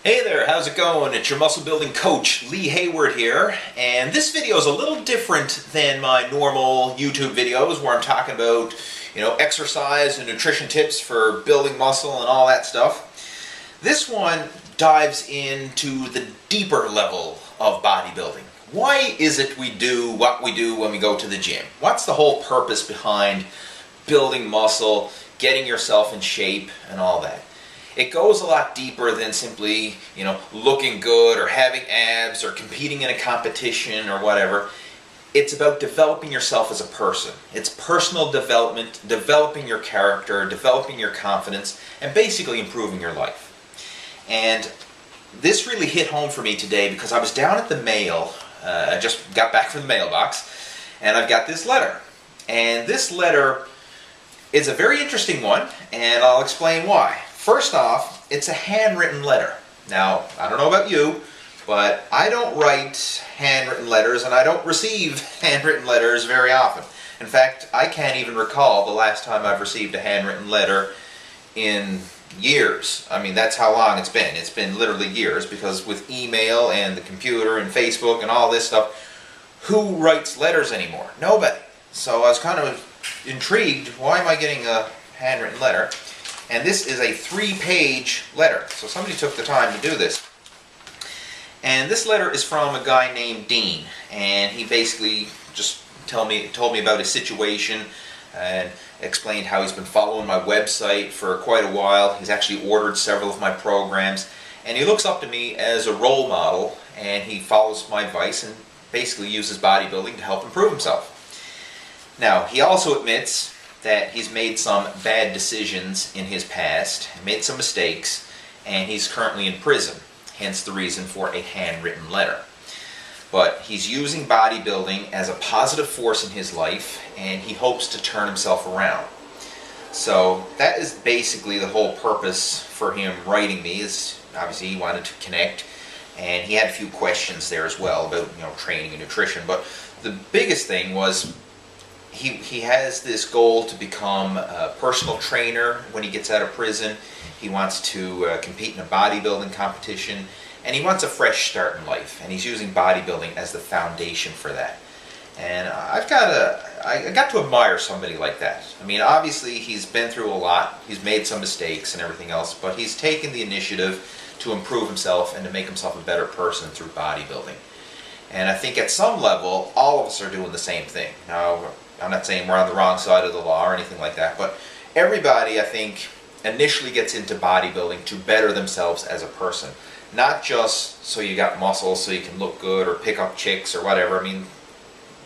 Hey there, how's it going? It's your muscle building coach, Lee Hayward here, and this video is a little different than my normal YouTube videos where I'm talking about, exercise and nutrition tips for building muscle and all that stuff. This one dives into the deeper level of bodybuilding. Why is it we do what we do when we go to the gym? What's the whole purpose behind building muscle, getting yourself in shape, and all that? It goes a lot deeper than simply, looking good or having abs or competing in a competition or whatever. It's about developing yourself as a person. It's personal development, developing your character, developing your confidence, and basically improving your life. And this really hit home for me today because I was down at the mail. I just got back from the mailbox, and I've got this letter. And this letter is a very interesting one, and I'll explain why. First off, it's a handwritten letter. Now, I don't know about you, but I don't write handwritten letters and I don't receive handwritten letters very often. In fact, I can't even recall the last time I've received a handwritten letter in years. I mean, that's how long it's been. It's been literally years because with email and the computer and Facebook and all this stuff, who writes letters anymore? Nobody. So I was kind of intrigued, why am I getting a handwritten letter? And this is a 3-page letter. So somebody took the time to do this. And this letter is from a guy named Dean. And he basically just told me about his situation and explained how he's been following my website for quite a while. He's actually ordered several of my programs. And he looks up to me as a role model, and he follows my advice and basically uses bodybuilding to help improve himself. Now, he also admits that he's made some bad decisions in his past, made some mistakes, and he's currently in prison, hence the reason for a handwritten letter. But he's using bodybuilding as a positive force in his life, and he hopes to turn himself around. So that is basically the whole purpose for him writing me, is obviously he wanted to connect, and he had a few questions there as well about training and nutrition. But the biggest thing was he has this goal to become a personal trainer when he gets out of prison. He wants to compete in a bodybuilding competition, and he wants a fresh start in life, and he's using bodybuilding as the foundation for that. And I got to admire somebody like that. I mean, obviously he's been through a lot, he's made some mistakes and everything else, but he's taken the initiative to improve himself and to make himself a better person through bodybuilding. And I think at some level, all of us are doing the same thing. Now, I'm not saying we're on the wrong side of the law or anything like that, but everybody, I think, initially gets into bodybuilding to better themselves as a person. Not just so you got muscles so you can look good or pick up chicks or whatever. I mean,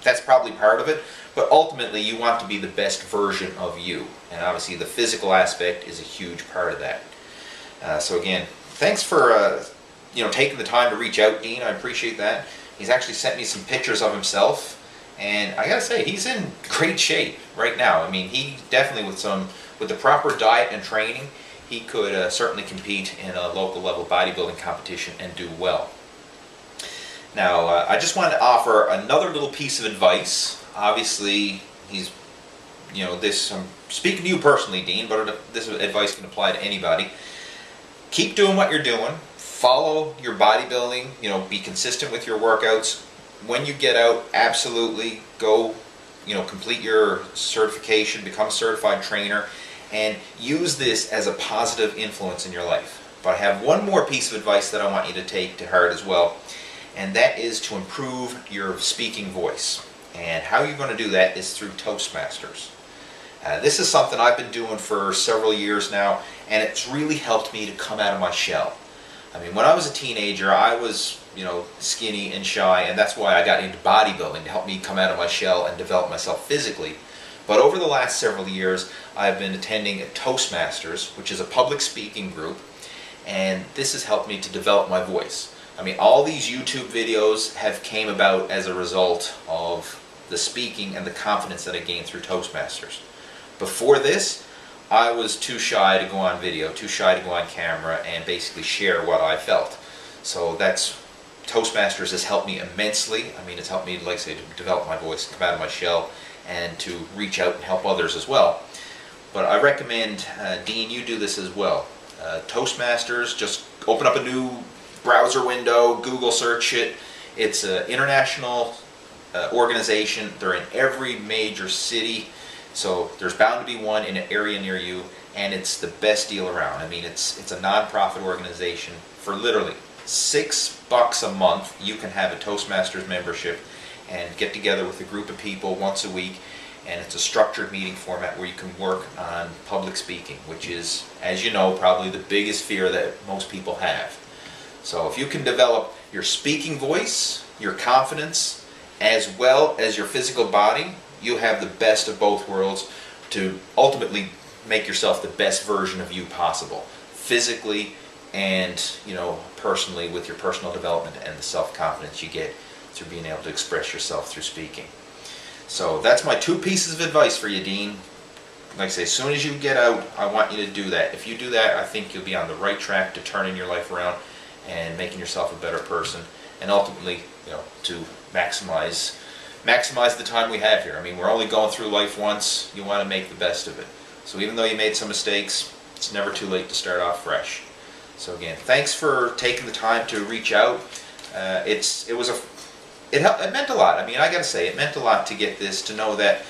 that's probably part of it, but ultimately you want to be the best version of you. And obviously the physical aspect is a huge part of that. So again, thanks for taking the time to reach out, Dean. I appreciate that. He's actually sent me some pictures of himself. And I gotta say, he's in great shape right now. I mean, he definitely, with the proper diet and training, he could certainly compete in a local level bodybuilding competition and do well. Now, I just wanted to offer another little piece of advice. Obviously, I'm speaking to you personally, Dean, but this advice can apply to anybody. Keep doing what you're doing. Follow your bodybuilding. Be consistent with your workouts. When you get out, absolutely go, complete your certification, become a certified trainer, and use this as a positive influence in your life. But I have one more piece of advice that I want you to take to heart as well, and that is to improve your speaking voice. And how you're going to do that is through Toastmasters. This is something I've been doing for several years now, and it's really helped me to come out of my shell. I mean, when I was a teenager, I was skinny and shy, and that's why I got into bodybuilding, to help me come out of my shell and develop myself physically. But over the last several years, I've been attending Toastmasters, which is a public speaking group, and this has helped me to develop my voice. I mean, all these YouTube videos have came about as a result of the speaking and the confidence that I gained through Toastmasters. Before this, I was too shy to go on video, too shy to go on camera and basically share what I felt. So Toastmasters has helped me immensely. I mean, it's helped me, like I say, to develop my voice, come out of my shell, and to reach out and help others as well. But I recommend, Dean, you do this as well. Toastmasters, just open up a new browser window, Google search it. It's an international organization. They're in every major city, so there's bound to be one in an area near you, and it's the best deal around. I mean, it's a non-profit organization. For literally $6 a month, you can have a Toastmasters membership and get together with a group of people once a week, and it's a structured meeting format where you can work on public speaking, which is, as you know, probably the biggest fear that most people have. So if you can develop your speaking voice, your confidence, as well as your physical body, you have the best of both worlds to ultimately make yourself the best version of you possible, physically and, you know, personally, with your personal development and the self-confidence you get through being able to express yourself through speaking. So that's my 2 pieces of advice for you, Dean. Like I say, as soon as you get out, I want you to do that. If you do that, I think you'll be on the right track to turning your life around and making yourself a better person, and ultimately, you know, to maximize the time we have here. I mean, we're only going through life once. You want to make the best of it. So even though you made some mistakes, it's never too late to start off fresh. So again, thanks for taking the time to reach out. It meant a lot. I mean, I got to say, it meant a lot to get this, to know that,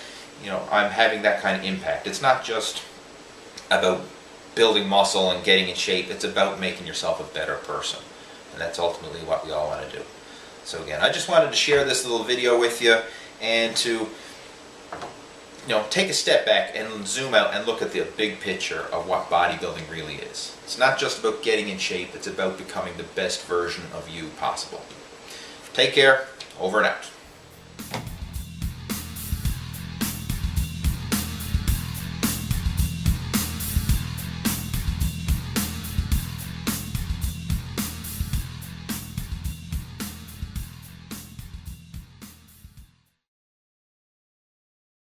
you know, I'm having that kind of impact. It's not just about building muscle and getting in shape. It's about making yourself a better person, and that's ultimately what we all want to do. So again, I just wanted to share this little video with you, and to, you know, take a step back and zoom out and look at the big picture of what bodybuilding really is. It's not just about getting in shape. It's about becoming the best version of you possible. Take care. Over and out.